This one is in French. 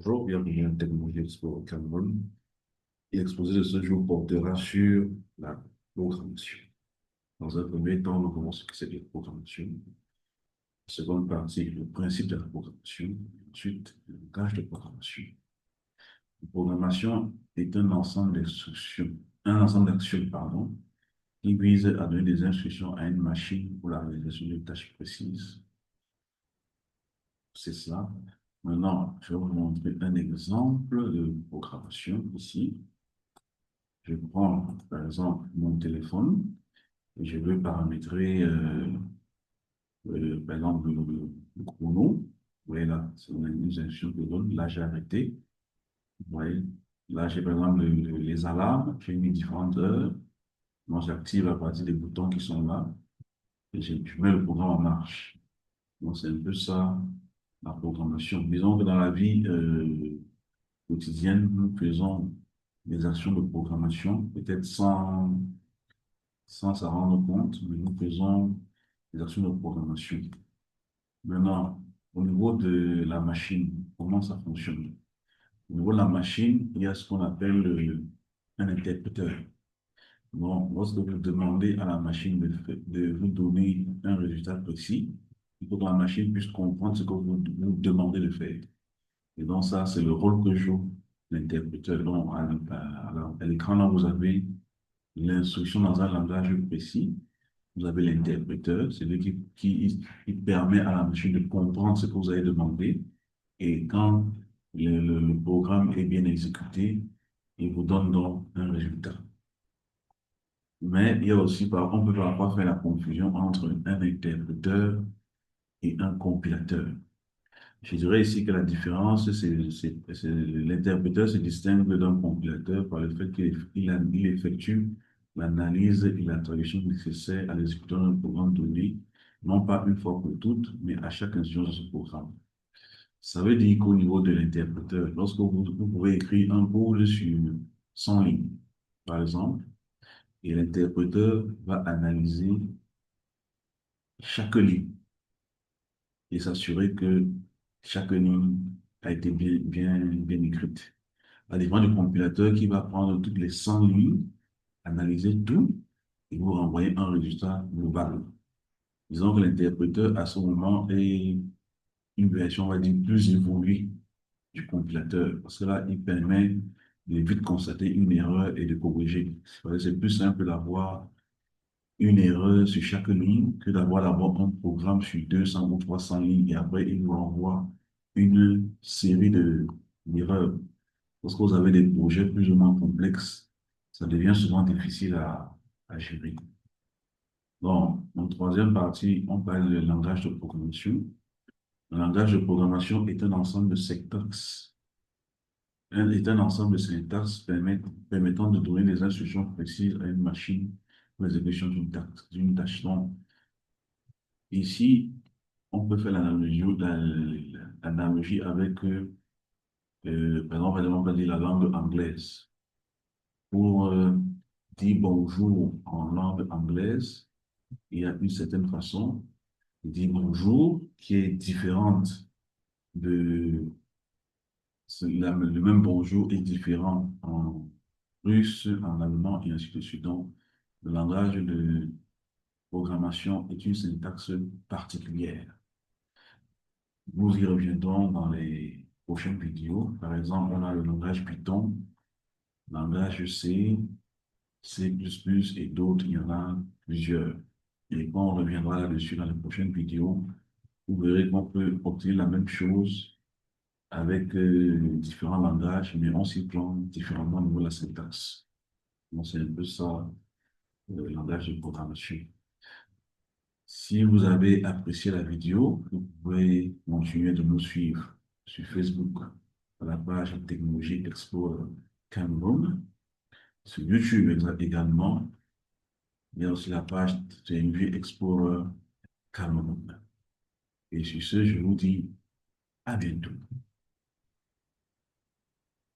Bonjour, bienvenue à Technologie Expo au Cameroun. Et l'exposé de ce jour portera sur la programmation. Dans un premier temps, nous verrons ce que c'est que la programmation. Seconde partie, le principe de la programmation. Ensuite, le langage de programmation. La programmation est un ensemble d'instructions, un ensemble d'actions, pardon, qui vise à donner des instructions à une machine pour la réalisation d'une tâche précise. C'est ça. Maintenant, je vais vous montrer un exemple de programmation ici. Je prends par exemple mon téléphone et je veux paramétrer par exemple le chrono. Vous voyez là, c'est une instruction que je donne. Là, j'ai arrêté. Vous voyez, là, j'ai par exemple les alarmes. J'ai mis différentes heures. Moi, j'active à partir des boutons qui sont là et je mets le programme en marche. Donc, c'est un peu ça la programmation. Disons que dans la vie quotidienne, nous faisons des actions de programmation, peut-être sans s'en rendre compte, mais nous faisons des actions de programmation. Maintenant, au niveau de la machine, comment ça fonctionne? Au niveau de la machine, il y a ce qu'on appelle un interpréteur. Donc, lorsque vous demandez à la machine de vous donner un résultat précis, il faut que la machine puisse comprendre ce que vous demandez de faire. Et donc, ça, c'est le rôle que joue l'interpréteur. Donc, à l'écran, là, vous avez l'instruction dans un langage précis. Vous avez l'interpréteur, c'est lui qui permet à la machine de comprendre ce que vous avez demandé. Et quand le programme est bien exécuté, il vous donne donc un résultat. Mais il y a aussi, on peut parfois faire la confusion entre un interpréteur et un compilateur. Je dirais ici que la différence, l'interpréteur se distingue d'un compilateur par le fait qu'il effectue l'analyse et la traduction nécessaires à l'exécution d'un programme donné, non pas une fois pour toutes, mais à chaque instance de ce programme. Ça veut dire qu'au niveau de l'interpréteur, lorsque vous pouvez écrire un code sur 100 lignes, par exemple, et l'interpréteur va analyser chaque ligne et s'assurer que chaque ligne a été bien écrite. À différence du compilateur qui va prendre toutes les 100 lignes, analyser tout et vous renvoyer un résultat global. Disons que l'interpréteur, à ce moment, est une version, on va dire, plus évoluée du compilateur, parce que là, il permet de vite constater une erreur et de corriger. C'est plus simple d'avoir une erreur sur chaque ligne que d'avoir d'abord un programme sur 200 ou 300 lignes et après, il vous renvoie une série d'erreurs. Lorsque vous avez des projets plus ou moins complexes, ça devient souvent difficile à gérer. Donc, en troisième partie, on parle du langage de programmation. Le langage de programmation est un ensemble de syntaxes. Est un ensemble de syntaxes permettant de donner des instructions précises à une machine pour l'exécution d'une tâche. Donc, ici, on peut faire l'analogie avec, par exemple, on va dire la langue anglaise. Pour dire bonjour en langue anglaise, il y a une certaine façon de dire bonjour qui est différente de le même bonjour est différent en russe, en allemand et ainsi de suite. Donc, le langage de programmation est une syntaxe particulière. Nous y reviendrons dans les prochaines vidéos. Par exemple, on a le langage Python, langage C, C++ et d'autres, il y en a plusieurs. Et quand on reviendra là-dessus dans les prochaines vidéos, vous verrez qu'on peut obtenir la même chose avec différents langages, mais on s'y prend différemment au niveau de la syntaxe. Donc, c'est un peu ça, le langage de programmation. Si vous avez apprécié la vidéo, vous pouvez continuer de nous suivre sur Facebook, à la page Technologie Expo Cameroun, sur YouTube également. Il y a aussi la page TNV Explorer Cameroun. Et sur ce, je vous dis à bientôt.